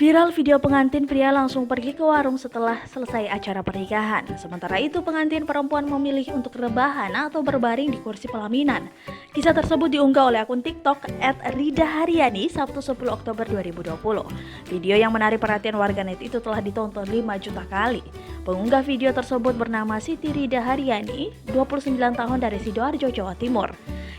Viral video pengantin pria langsung pergi ke warung setelah selesai acara pernikahan. Sementara itu pengantin perempuan memilih untuk rebahan atau berbaring di kursi pelaminan. Kisah tersebut diunggah oleh akun TikTok @ridaharyani Sabtu 10 Oktober 2020. Video yang menarik perhatian warganet itu telah ditonton 5 juta kali. Pengunggah video tersebut bernama Siti Rida Haryani, 29 tahun dari Sidoarjo, Jawa Timur.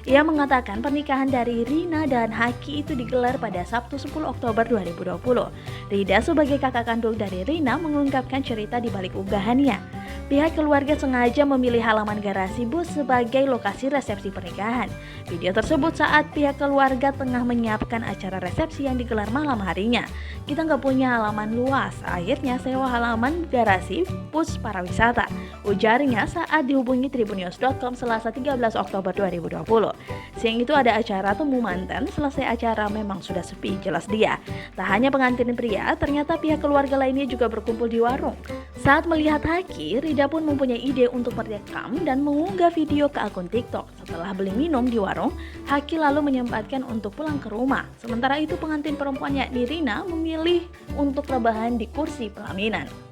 Ia mengatakan pernikahan dari Rina dan Haki itu digelar pada Sabtu 10 Oktober 2020. Rida sebagai kakak kandung dari Rina mengungkapkan cerita di balik unggahannya. Pihak keluarga sengaja memilih halaman garasi bus sebagai lokasi resepsi pernikahan. Video tersebut saat pihak keluarga tengah menyiapkan acara resepsi yang digelar malam harinya. Kita nggak punya halaman luas, akhirnya sewa halaman garasi bus para wisata. Ujarnya saat dihubungi tribunnews.com Selasa 13 Oktober 2020. Siang itu ada acara temu mantan, selesai acara memang sudah sepi, jelas dia. Tak hanya pengantin pria, ternyata pihak keluarga lainnya juga berkumpul di warung. Saat melihat Haki, Rida pun mempunyai ide untuk merekam dan mengunggah video ke akun TikTok. Setelah beli minum di warung, Haki lalu menyempatkan untuk pulang ke rumah. Sementara itu pengantin perempuan yakni Rina memilih untuk rebahan di kursi pelaminan.